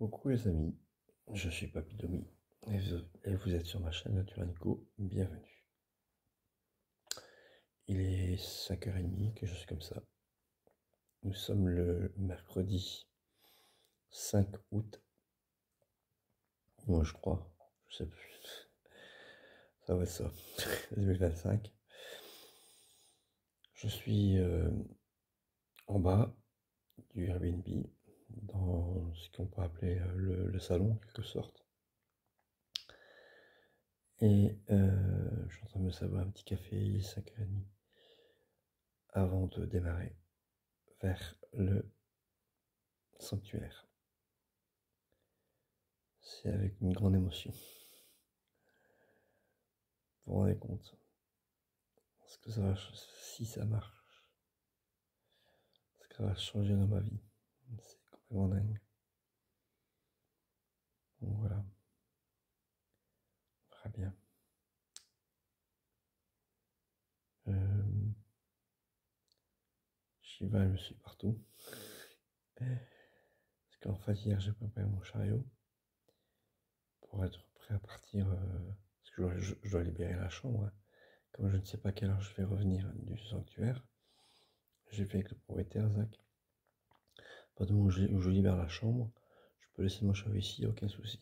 Coucou les amis, je suis Papy Domi et vous êtes sur ma chaîne Nature & Co, bienvenue. Il est 5h30 que je suis comme ça. Nous sommes le mercredi 5 août. Moi je crois, je sais plus. Ça va être ça, 2025. Je suis en bas du Airbnb, dans ce qu'on peut appeler le salon en quelque sorte. Et je suis en train de me servir un petit café, il est 5h30, avant de démarrer vers le sanctuaire. C'est avec une grande émotion. Vous vous rendez compte? Est-ce que ça va, si ça marche, est-ce que ça va changer dans ma vie? C'est complètement dingue. Donc voilà, on verra bien. Shiva, je suis partout. Parce qu'en fait, hier, j'ai préparé mon chariot pour être prêt à partir. Parce que je dois libérer la chambre. Hein. Comme je ne sais pas à quelle heure je vais revenir du sanctuaire, j'ai fait avec le propriétaire, Zach. À partir du moment où je libère la chambre, je peux laisser mon chariot ici, aucun souci.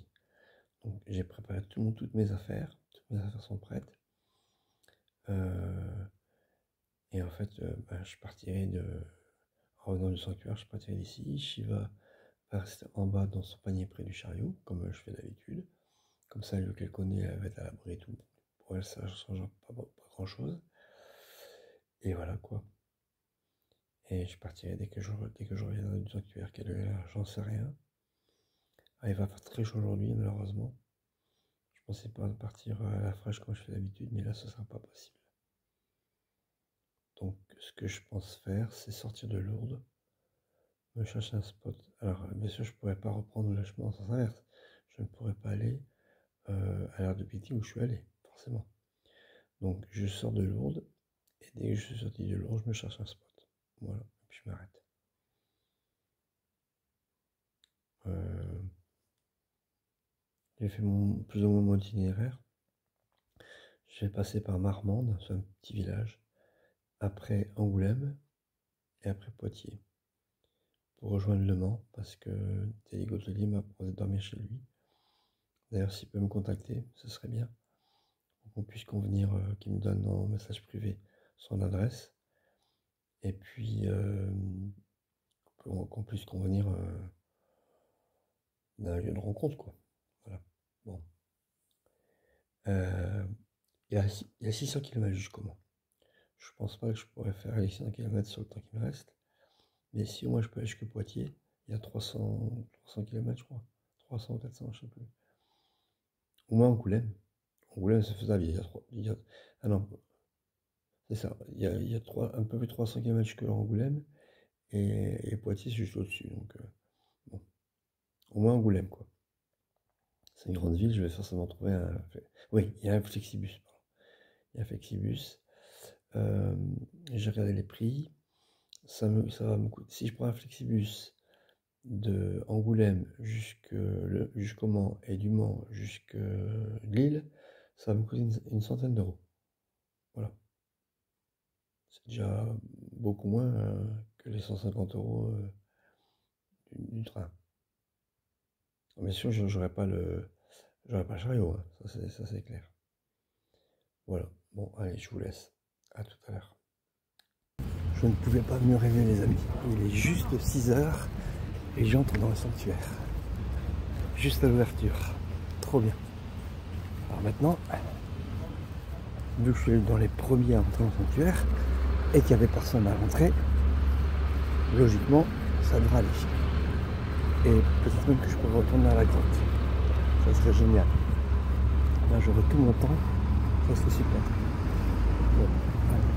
Donc j'ai préparé toutes mes affaires sont prêtes. Et en fait, je partirai en revenant du sanctuaire, je partirai d'ici. Shiva va rester en bas dans son panier près du chariot, comme je fais d'habitude. Comme ça, le qu'elle connaît, elle va être à l'abri et tout. Pour elle, ça ne change pas grand chose. Et voilà quoi. Et je partirai dès que je reviens du sanctuaire, quelle heure, j'en sais rien. Ah, il va faire très chaud aujourd'hui, malheureusement. Je pensais pas partir à la fraîche comme je fais d'habitude, mais là, ce sera pas possible. Donc, ce que je pense faire, c'est sortir de Lourdes, me chercher un spot. Alors, bien sûr, je ne pourrais pas reprendre le chemin en sens inverse. Je ne pourrais pas aller à l'heure de Piti où je suis allé, forcément. Donc, je sors de Lourdes, et dès que je suis sorti de Lourdes, je me cherche un spot. Voilà, et puis je m'arrête. J'ai fait plus ou moins mon itinéraire. Je vais passer par Marmande, c'est un petit village, après Angoulême, et après Poitiers. Pour rejoindre Le Mans, parce que Teddy Gautelier m'a proposé de dormir chez lui. D'ailleurs, s'il peut me contacter, ce serait bien. Pour qu'on puisse convenir, qu'il me donne en message privé son adresse. Et puis, qu'on puisse convenir d'un lieu de rencontre, quoi. Voilà. Bon. Il y a 600 km jusqu'au Mans. Je pense pas que je pourrais faire les 600 km sur le temps qui me reste. Mais si au moins je peux aller jusqu'à Poitiers, il y a 300 km, je crois. 300 ou 400, je sais plus. Au moins Angoulême. Angoulême, c'est faisable. Ah non, c'est ça. Il y a un peu plus de 300 km jusqu'à Angoulême. Et Poitiers, c'est juste au-dessus. Donc, bon. Au moins Angoulême, quoi. C'est une grande ville, je vais forcément trouver un. Oui, il y a un Flexibus. Pardon. Il y a un Flexibus. J'ai regardé les prix. Ça va me coûter. Si je prends un Flexibus de Angoulême jusqu'au Mans et du Mans jusqu'à Lille, ça va me coûter une centaine d'euros. Voilà. C'est déjà beaucoup moins que les 150 euros du train. Bien sûr, j'aurais pas le chariot, hein. Ça c'est clair. Voilà. Bon, allez, je vous laisse. À tout à l'heure. Je ne pouvais pas mieux rêver, les amis. Il est juste 6h et j'entre dans le sanctuaire. Juste à l'ouverture. Trop bien. Alors maintenant, vu que je suis dans les premiers à entrer dans le sanctuaire et qu'il n'y avait personne à l'entrée, logiquement, ça devrait aller. Et peut-être même que je pourrais retourner à la grotte. Ça serait génial. Là, j'aurai tout mon temps. Ça serait super. Bon, allez.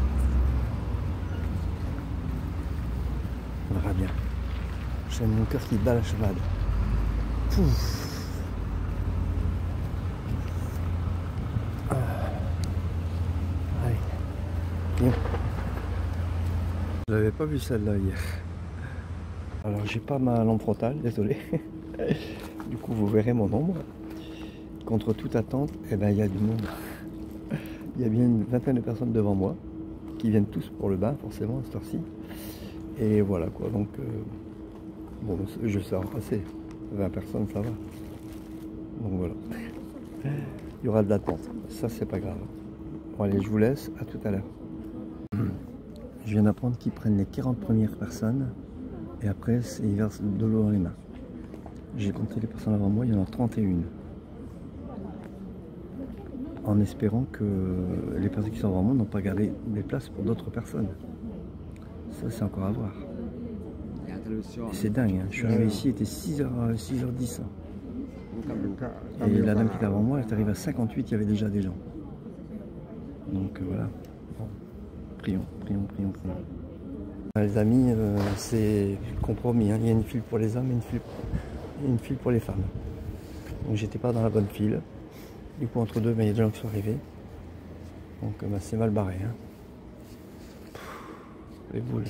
On verra bien. J'ai mon cœur qui bat la cheval. Pouf. Allez. Bien. Je n'avais pas vu celle-là hier. Alors j'ai pas ma lampe frontale, désolé. Du coup, vous verrez mon nombre. Contre toute attente, eh ben, il y a du monde. Il y a bien une vingtaine de personnes devant moi qui viennent tous pour le bain, forcément, à cette heure-ci. Et voilà quoi, donc bon, je sais en passer. 20 personnes, ça va. Donc voilà. Il y aura de l'attente. Ça, c'est pas grave. Bon, allez, je vous laisse. À tout à l'heure. Je viens d'apprendre qu'ils prennent les 40 premières personnes et après, ils versent de l'eau dans les mains. J'ai compté les personnes avant moi, il y en a 31. En espérant que les personnes qui sont avant moi n'ont pas gardé des places pour d'autres personnes. Ça, c'est encore à voir. C'est dingue, hein. Je suis arrivé ici, il était 6h10. Et la dame qui était avant moi, elle est arrivée à 58, il y avait déjà des gens. Donc voilà. Bon. Prions. Les amis, c'est compromis, hein. Il y a une file pour les hommes et une file pour les femmes. Donc j'étais pas dans la bonne file. Du coup entre deux, il y a des gens qui sont arrivés. Donc c'est mal barré, hein. Les boules.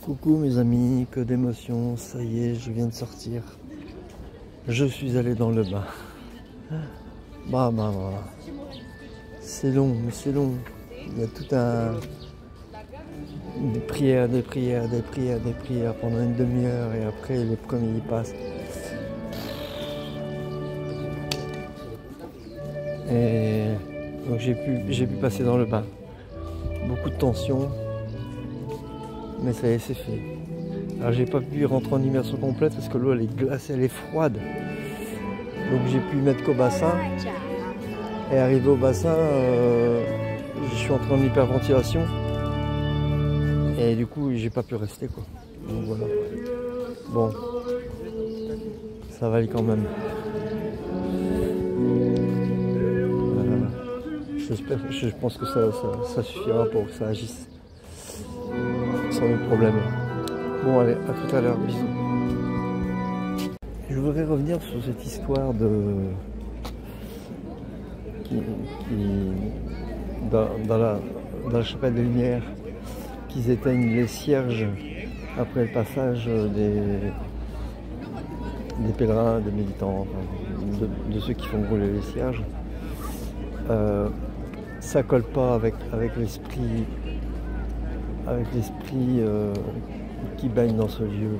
Coucou mes amis, que d'émotions, ça y est, je viens de sortir. Je suis allé dans le bain. Bah. C'est long, mais c'est long. Il y a tout un... Des prières pendant une demi-heure et après les premiers y passent. Et donc j'ai pu passer dans le bain. Beaucoup de tension. Mais ça y est, c'est fait. Alors j'ai pas pu rentrer en immersion complète parce que l'eau elle est glacée, elle est froide. Donc j'ai pu mettre qu'au bassin. Et arrivé au bassin, je suis entré en hyperventilation. Et du coup j'ai pas pu rester quoi. Donc voilà. Bon. Ça va aller quand même. Je pense que ça suffira pour que ça agisse. Sans le problème. Bon allez, à tout à l'heure, bisous. Je voudrais revenir sur cette histoire de dans la chapelle des Lumières, qu'ils éteignent les cierges après le passage des pèlerins, des méditants, enfin, de ceux qui font brûler les cierges. Ça colle pas avec l'esprit qui baigne dans ce lieu.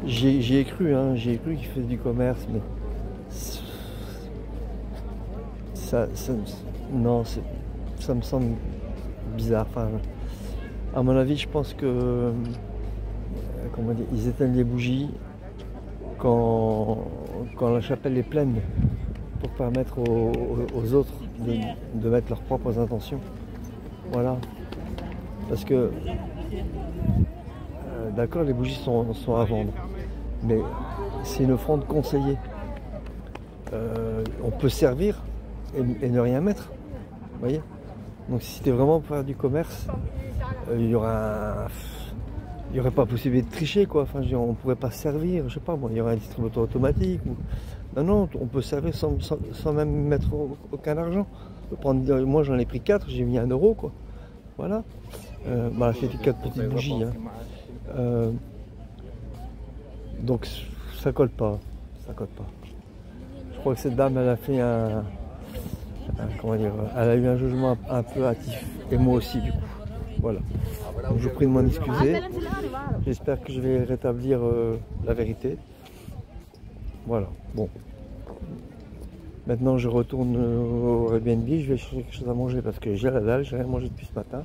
J'y ai cru, hein, j'y ai cru qu'il faisait du commerce, mais non, ça me semble bizarre. Enfin, à mon avis, je pense que comment dire, ils éteignent les bougies quand la chapelle est pleine pour permettre aux autres de mettre leurs propres intentions. Voilà. Parce que d'accord, les bougies sont à vendre, mais c'est une offrande conseillée. On peut servir et ne rien mettre, vous voyez. Donc si c'était vraiment pour faire du commerce, il y aurait pas possibilité de tricher quoi. Enfin, on pourrait pas servir, je sais pas moi, il y aurait un distributeur automatique. Non, on peut servir sans même mettre aucun argent. Moi j'en ai pris 4, j'ai mis 1 euro quoi. Voilà. Voilà, c'était 4 petites bougies. Hein. Donc ça colle pas. Je crois que cette dame elle a fait comment dire, elle a eu un jugement un peu hâtif. Et moi aussi du coup. Voilà. Donc, je vous prie de m'en excuser. J'espère que je vais rétablir la vérité. Voilà. Bon. Maintenant je retourne au Airbnb, je vais chercher quelque chose à manger parce que j'ai la dalle, j'ai rien mangé depuis ce matin.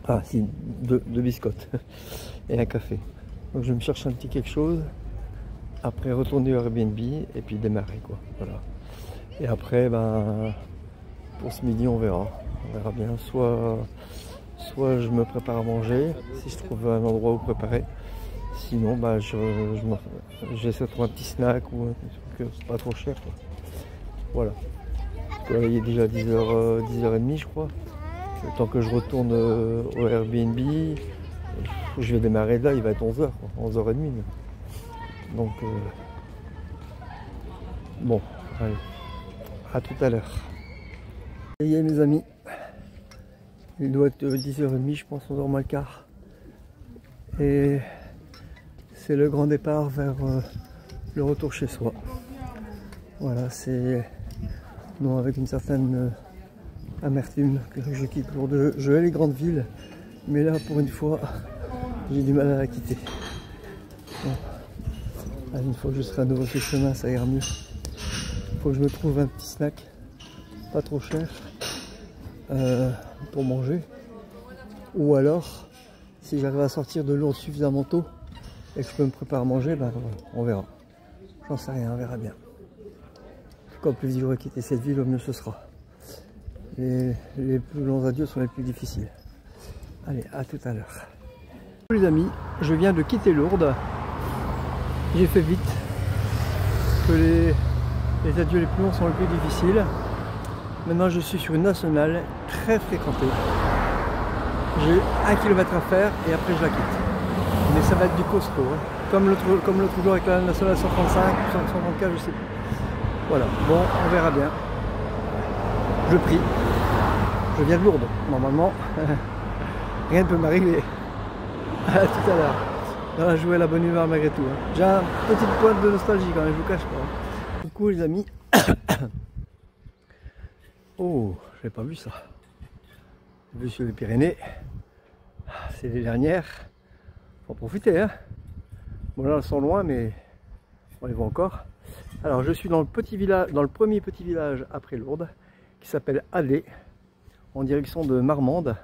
Ah si, deux biscottes et un café. Donc je vais me chercher un petit quelque chose. Après retourner au Airbnb et puis démarrer quoi. Voilà. Et après pour ce midi on verra bien. Soit je me prépare à manger si je trouve un endroit où préparer. Sinon j'essaie de trouver un petit snack ou un truc pas trop cher quoi. Voilà. Il est déjà 10h30 je crois. Le temps que je retourne au Airbnb, je vais démarrer là, il va être 11h, 11h30. Donc bon, allez, à tout à l'heure. Ça y est mes amis, il doit être 10h30, je pense 11h moins le quart. Et c'est le grand départ vers le retour chez soi. Voilà, c'est non avec une certaine amertume que je quitte Lourdes. Je hais les grandes villes, mais là pour une fois j'ai du mal à la quitter. Bon. Une fois que je serai à nouveau sur le chemin, ça ira mieux. Il faut que je me trouve un petit snack, pas trop cher, pour manger. Ou alors, si j'arrive à sortir de Lourdes suffisamment tôt et que je peux me préparer à manger, ben on verra. J'en sais rien, on verra bien. Comme plus j'aurai quitté cette ville, au mieux ce sera. Les plus longs adieux sont les plus difficiles. Allez, à tout à l'heure. Les amis, je viens de quitter Lourdes. J'ai fait vite. Que les adieux les plus longs sont les plus difficiles. Maintenant, je suis sur une nationale très fréquentée. J'ai 1 km à faire et après je la quitte. Mais ça va être du costaud. Hein. Comme l'autre jour avec la nationale 135, 134, je sais plus. Voilà, bon, on verra bien. Je prie. Je viens de Lourdes. Normalement, rien ne peut m'arriver. À tout à l'heure. Dans la joie et la bonne humeur malgré tout. Hein. J'ai une petite pointe de nostalgie quand même, je vous cache pas. Coucou les amis. Oh, j'avais pas vu ça. Vu sur les Pyrénées. C'est les dernières. Faut en profiter, hein. Bon là elles sont loin, mais on les voit encore. Alors je suis dans le petit village, dans le premier petit village après Lourdes, qui s'appelle Allais, en direction de Marmande,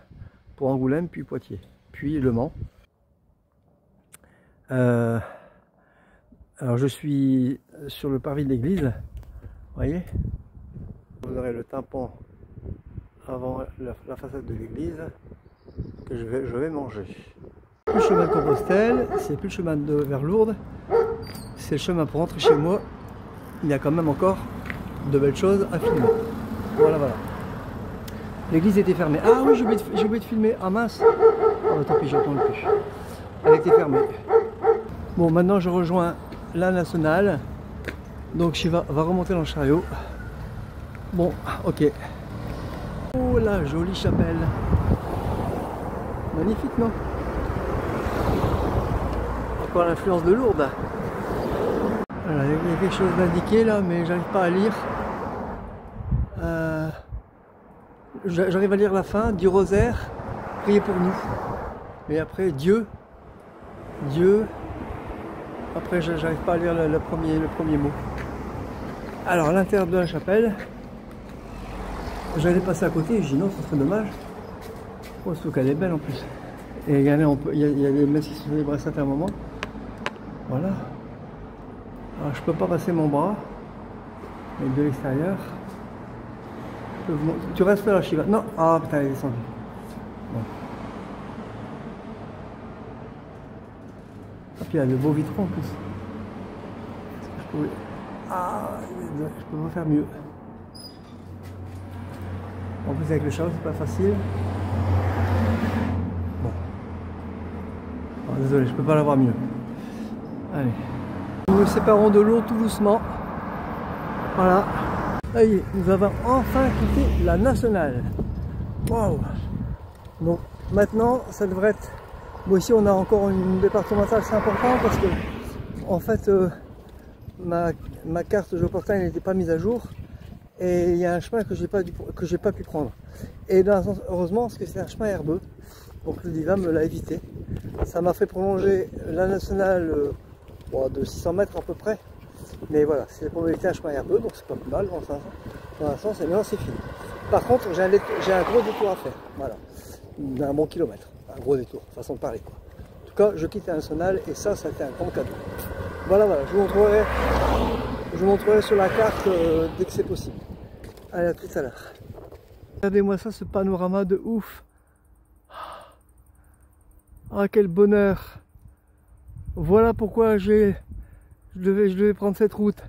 pour Angoulême, puis Poitiers, puis Le Mans. Alors je suis sur le parvis de l'église, vous voyez. Vous aurez le tympan avant la façade de l'église que je vais manger. Le chemin de Compostelle, c'est plus le chemin vers Lourdes, c'est le chemin pour rentrer chez moi. Il y a quand même encore de belles choses à filmer. Voilà, voilà. L'église était fermée. Ah oui, j'ai oublié de filmer. Ah mince. Oh, tant pis, j'entends plus. Elle était fermée. Bon, maintenant je rejoins la nationale. Donc Shiva va remonter dans le chariot. Bon, ok. Oh la jolie chapelle. Magnifique, non? Encore l'influence de Lourdes. Voilà, il y a quelque chose d'indiqué là, mais j'arrive pas à lire. J'arrive à lire la fin du rosaire, priez pour nous. Mais après, Dieu. Après, j'arrive pas à lire le premier mot. Alors, à l'intérieur de la chapelle, j'allais passer à côté et je dis non, ce serait dommage. Oh, surtout qu'elle est belle en plus. Et regardez, il y a des messes qui sont célébrées à certains moments. Voilà. Alors, je peux pas passer mon bras, mais de l'extérieur. Tu restes là, Shiva. Non, ah putain, elle est descendue. Bon. Ah, puis il y a de beaux vitraux en plus. Est-ce que je pouvais... Ah, je peux pas faire mieux. En plus, avec le chariot, c'est pas facile. Bon. Oh, désolé, je peux pas l'avoir mieux. Allez. Nous nous séparons de l'eau tout doucement. Voilà. Ça y est, nous avons enfin quitté la nationale. Waouh! Donc maintenant, ça devrait être... Bon, ici on a encore une départementale, c'est important parce que en fait ma carte géoportail n'était pas mise à jour et il y a un chemin que j'ai pas pu prendre. Et dans un sens, heureusement, parce que c'est un chemin herbeux, donc le diva me l'a évité. Ça m'a fait prolonger la nationale de 600 mètres à peu près. Mais voilà, c'est pour éviter un chemin herbeux, donc c'est pas plus mal dans un sens, et maintenant c'est fini. Par contre, j'ai un gros détour à faire, voilà, d'un bon kilomètre, un gros détour, façon de parler quoi. En tout cas, je quitte la nationale et ça a été un grand cadeau. Voilà, je vous montrerai sur la carte dès que c'est possible. Allez, à tout à l'heure. Regardez-moi ça, ce panorama de ouf. Ah, quel bonheur. Voilà pourquoi je devais prendre cette route.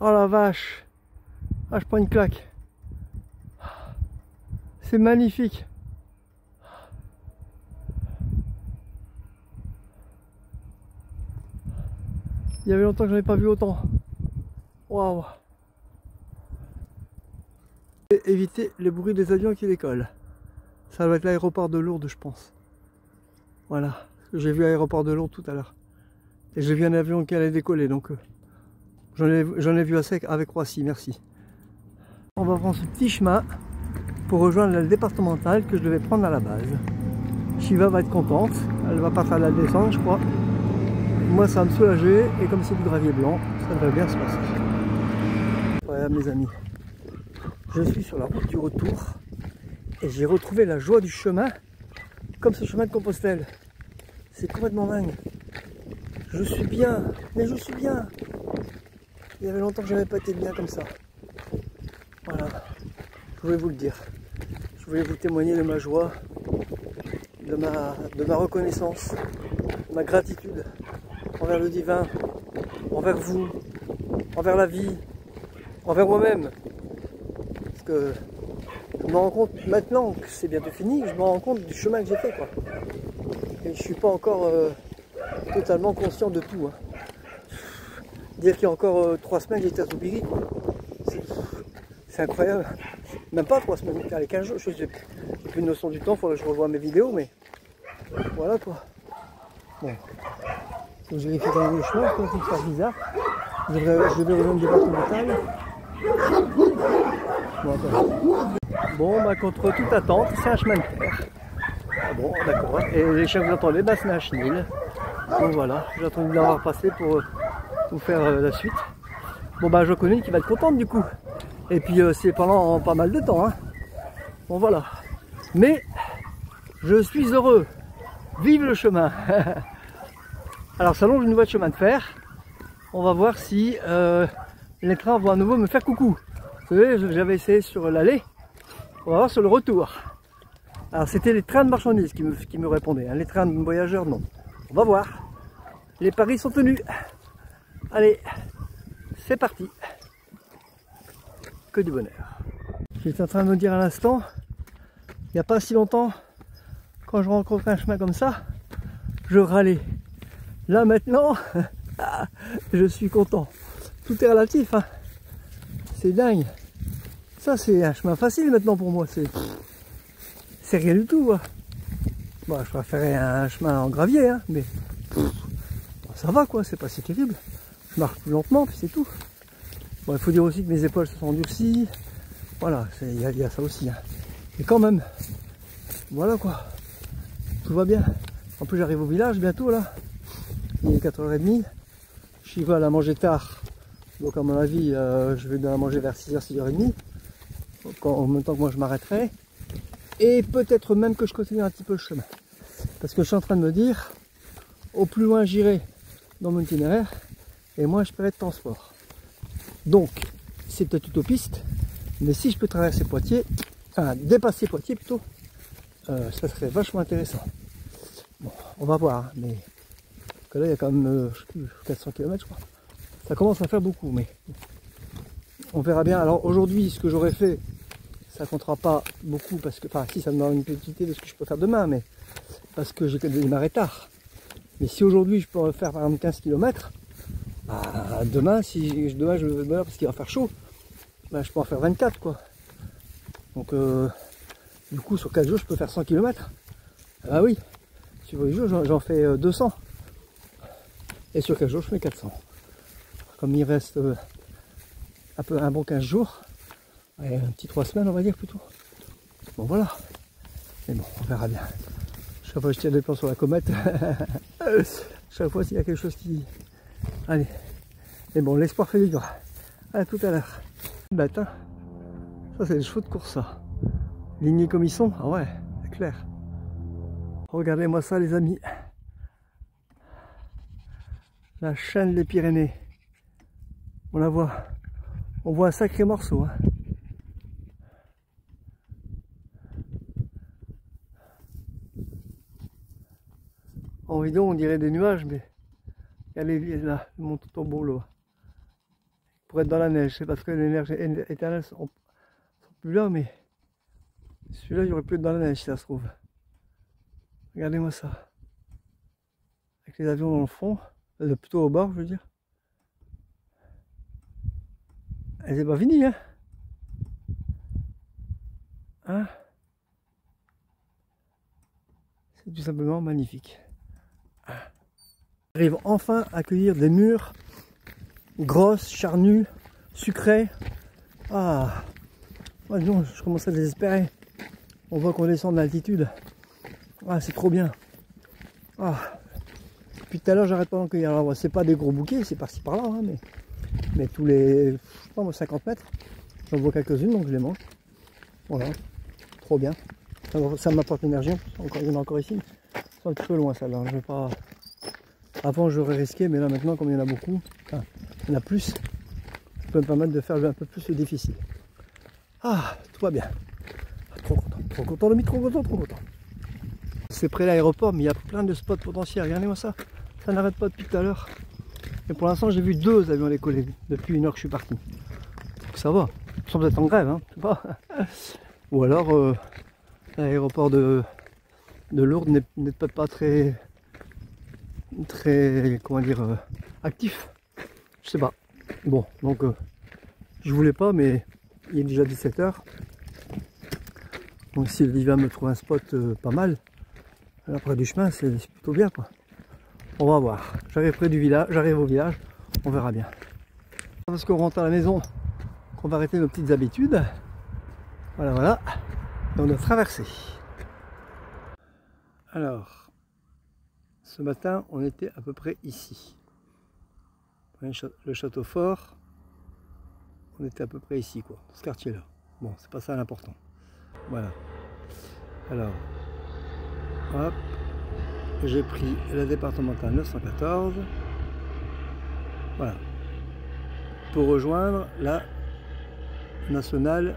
Oh la vache. Ah, je prends une claque. C'est magnifique. Il y avait longtemps que je n'avais pas vu autant. Waouh. Éviter les bruits des avions qui décollent. Ça doit être l'aéroport de Lourdes, je pense. Voilà. J'ai vu l'aéroport de Londres tout à l'heure. Et j'ai vu un avion qui allait décoller, donc j'en ai vu assez avec Roissy, merci. On va prendre ce petit chemin pour rejoindre la départementale que je devais prendre à la base. Shiva va être contente, elle va pas faire la descente, je crois. Moi, ça va me soulager, et comme c'est du gravier blanc, ça devrait bien se passer. Voilà, mes amis, je suis sur la route du retour, et j'ai retrouvé la joie du chemin, comme ce chemin de Compostelle. C'est complètement dingue. Je suis bien, mais je suis bien. Il y avait longtemps que je n'avais pas été bien comme ça. Voilà, je voulais vous le dire. Je voulais vous témoigner de ma joie, de ma reconnaissance, de ma gratitude envers le divin, envers vous, envers la vie, envers moi-même. Parce que je me rends compte maintenant que c'est bientôt fini, je me rends compte du chemin que j'ai fait, quoi. Et je suis pas encore totalement conscient de tout. Hein. Dire qu'il y a encore 3 semaines j'étais à Soubiri, c'est incroyable. Même pas 3 semaines, les 15 jours, j'ai plus de notion du temps, il faudrait que je revoie mes vidéos, mais voilà quoi. Bon, je vérifie quand même le chemin, ça me faire bizarre. Je vais rejoindre le départemental. Bon, bah contre toute attente, c'est un chemin de terre. Ah bon, d'accord. Et les chiens que vous entendez, bah, c'est un chenil. Donc voilà, j'ai attendu d'avoir passé pour vous faire la suite. Bon bah je connais une qui va être contente du coup. Et puis c'est pendant pas mal de temps. Hein. Bon voilà. Mais je suis heureux. Vive le chemin. Alors ça longe une voie de chemin de fer. On va voir si les trains vont à nouveau me faire coucou. Vous savez, j'avais essayé sur l'aller. On va voir sur le retour. Alors c'était les trains de marchandises qui me répondaient. Hein. Les trains de voyageurs non. On va voir. Les paris sont tenus. Allez, c'est parti. Que du bonheur. J'étais en train de me dire à l'instant, il n'y a pas si longtemps, quand je rencontre un chemin comme ça, je râlais. Là maintenant, je suis content. Tout est relatif, hein. C'est dingue. Ça c'est un chemin facile maintenant pour moi. C'est rien du tout. Hein. Bon, je préférais un chemin en gravier, hein, mais bon, ça va quoi, c'est pas si terrible. Je marche plus lentement, puis c'est tout. Bon, il faut dire aussi que mes épaules se sont endurcies. Voilà, il y a ça aussi. Hein. Et quand même, voilà quoi. Tout va bien. En plus, j'arrive au village bientôt là. Il est 4h30. Shiva elle a mangé tard. Donc, à mon avis, je vais la manger vers 6h, 6h30. Donc, en même temps que moi, je m'arrêterai. Et peut-être même que je continue un petit peu le chemin. Parce que je suis en train de me dire, au plus loin j'irai dans mon itinéraire, et moins je paierai de transport. Donc, c'est peut-être utopiste, mais si je peux traverser Poitiers, enfin dépasser Poitiers plutôt, ça serait vachement intéressant. Bon, on va voir, hein, mais que là il y a quand même, je sais plus, 400 km je crois. Ça commence à faire beaucoup, mais on verra bien. Alors aujourd'hui, ce que j'aurais fait, ça comptera pas beaucoup, parce que, enfin si, ça me donne une petite idée de ce que je peux faire demain, mais parce que j'ai démarré tard. Mais si aujourd'hui je peux faire par exemple 15 km, bah, demain je veux parce qu'il va faire chaud, bah, je peux en faire 24 quoi. Donc du coup sur 4 jours je peux faire 100 km. Ah oui, sur les jours j'en fais 200. Et sur 4 jours je fais 400. Comme il reste un bon 15 jours, un petit 3 semaines on va dire plutôt. Bon voilà. Mais bon, on verra bien. Chaque fois que je tire des plans sur la comète, chaque fois s'il y a quelque chose qui... Allez. Mais bon, l'espoir fait vivre. À tout à l'heure. Bête, hein. Ça c'est des chevaux de course ça. Lignés comme ils sont, ah ouais, c'est clair. Regardez-moi ça les amis. La chaîne des Pyrénées. On la voit. On voit un sacré morceau. Hein. En vidéo on dirait des nuages, mais regardez là, le mont Tombeau là. Pour être dans la neige, c'est parce que les neiges éternelles sont plus là, mais celui-là il y aurait plus dans la neige si ça se trouve. Regardez-moi ça. Avec les avions dans le fond, plutôt au bord je veux dire. Et c'est pas fini hein. Hein? C'est tout simplement magnifique. J'arrive enfin à cueillir des mûres grosses, charnues, sucrées. Ah, ouais, non, je commence à désespérer. On voit qu'on descend de l'altitude. Ah, c'est trop bien. Ah, depuis tout à l'heure, j'arrête pas d'en cueillir. Alors, c'est pas des gros bouquets, c'est par-ci par-là, hein, mais tous les, je sais pas, 50 mètres, j'en vois quelques-unes, donc je les mange. Voilà, trop bien. Ça m'apporte l'énergie. Il y en a encore ici. C'est un petit peu loin, celle-là. Je vais pas. Avant, j'aurais risqué, mais là, maintenant, comme il y en a beaucoup, enfin, il y en a plus, ça peut me permettre de faire un peu plus le difficile. Ah, tout va bien. Trop content, le trop content, trop content. C'est près de l'aéroport, mais il y a plein de spots potentiels. Regardez-moi ça. Ça n'arrête pas depuis tout à l'heure. Et pour l'instant, j'ai vu 2 avions décoller depuis 1 heure que je suis parti. Donc ça va. Ils sont peut-être en grève, hein, je sais pas. Ou alors, l'aéroport de Lourdes n'est peut-être pas très, comment dire, actif. Je sais pas. Bon, donc, je voulais pas, mais il est déjà 17 h. Donc si il va me trouver un spot pas mal, après du chemin, c'est plutôt bien, quoi. On va voir. J'arrive près du village, j'arrive au village, on verra bien. Parce qu'on rentre à la maison, qu'on va arrêter nos petites habitudes. Voilà, voilà. Et on a traversé. Alors, ce matin, on était à peu près ici. Le château fort, on était à peu près ici, quoi, ce quartier-là. Bon, c'est pas ça l'important. Voilà. Alors, hop, j'ai pris la départementale 914. Voilà. Pour rejoindre la nationale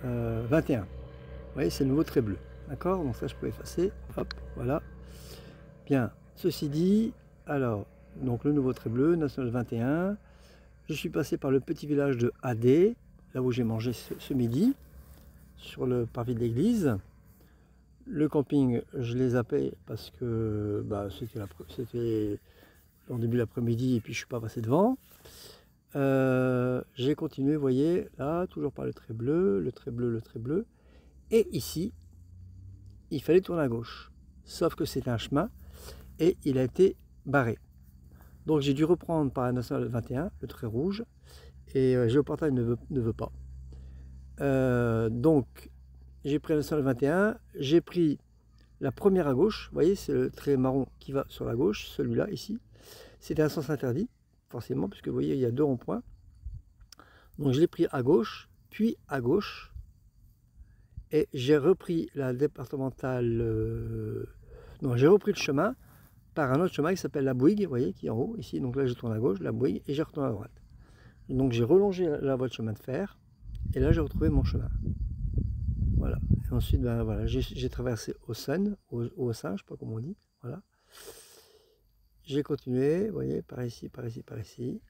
21. Vous voyez, c'est le nouveau trait bleu. D'accord? Donc ça, je peux effacer. Hop, voilà. Bien. Ceci dit, alors, donc le nouveau trait bleu, national 21. Je suis passé par le petit village de Adé, là où j'ai mangé ce midi, sur le parvis de l'église. Le camping, je l'ai zappé parce que bah, c'était en début d'après-midi et puis je suis pas passé devant. J'ai continué, vous voyez, là, toujours par le trait bleu, le trait bleu, le trait bleu. Et ici, il fallait tourner à gauche. Sauf que c'est un chemin et il a été barré. Donc j'ai dû reprendre par la nationale 21, le trait rouge, et Géoportail ne veut pas. Donc j'ai pris la nationale 21, j'ai pris la première à gauche, vous voyez, c'est le trait marron qui va sur la gauche, celui-là ici. C'était un sens interdit, forcément, puisque vous voyez, il y a 2 ronds-points. Donc je l'ai pris à gauche, puis à gauche, et j'ai repris la départementale. Non, j'ai repris le chemin par un autre chemin qui s'appelle la Bouygues, vous voyez, qui est en haut, ici. Donc là, je tourne à gauche, la Bouygues, et je retourne à droite. Donc j'ai relongé la voie de chemin de fer, et là, j'ai retrouvé mon chemin. Voilà. Et ensuite, ben, voilà, j'ai traversé Haussonne, je sais pas comment on dit, voilà. J'ai continué, vous voyez, par ici, par ici, par ici.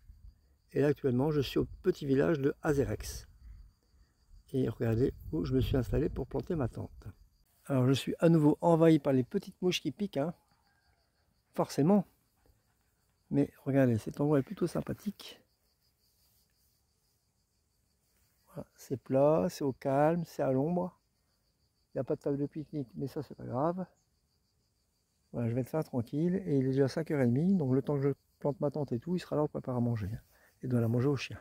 Et là, actuellement, je suis au petit village de Azérex. Et regardez où je me suis installé pour planter ma tente. Alors, je suis à nouveau envahi par les petites mouches qui piquent, hein. Forcément. Mais regardez, cet endroit est plutôt sympathique. Voilà, c'est plat, c'est au calme, c'est à l'ombre. Il n'y a pas de table de pique-nique, mais ça, c'est pas grave. Voilà, je vais être faire tranquille. Et il est déjà 5h30, donc le temps que je plante ma tente et tout, il sera là, on prépare à manger. Et doit la manger au chien.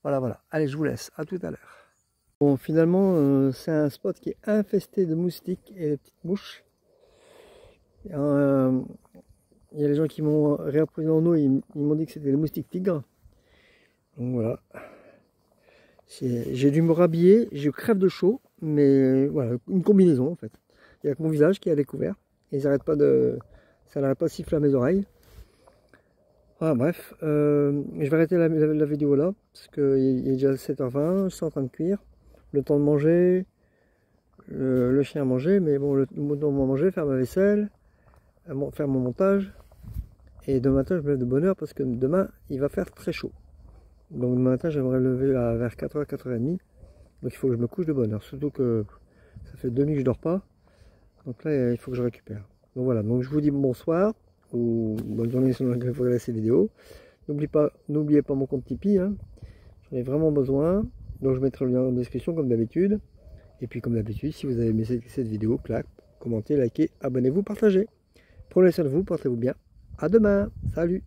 Voilà, voilà. Allez, je vous laisse. À tout à l'heure. Bon, finalement, c'est un spot qui est infesté de moustiques et de petites mouches. Il y a les gens qui m'ont réappris en eau, ils m'ont dit que c'était les moustiques tigres. Donc voilà. J'ai dû me rhabiller, je crève de chaud, mais voilà, une combinaison en fait. Il y a que mon visage qui est à découvert, et ça n'arrête pas de siffler à mes oreilles. Voilà, bref, je vais arrêter la vidéo là, parce qu'il est déjà 7h20, je suis en train de cuire. Le temps de manger, le chien a mangé, mais bon, le temps de manger, faire ma vaisselle, faire mon montage. Et demain matin, je me lève de bonne heure, parce que demain, il va faire très chaud. Donc demain matin, j'aimerais lever vers 4h, 4h30. Donc il faut que je me couche de bonne heure, surtout que ça fait 2 nuits que je dors pas. Donc là, il faut que je récupère. Donc voilà, donc je vous dis bonsoir, ou bonne journée si vous regardez ces vidéos. N'oubliez pas mon compte Tipeee, hein. J'en ai vraiment besoin. Donc je mettrai le lien en description comme d'habitude. Et puis comme d'habitude, si vous avez aimé cette vidéo, clac, commentez, likez, abonnez-vous, partagez. Prenez soin de vous, portez-vous bien. À demain. Salut.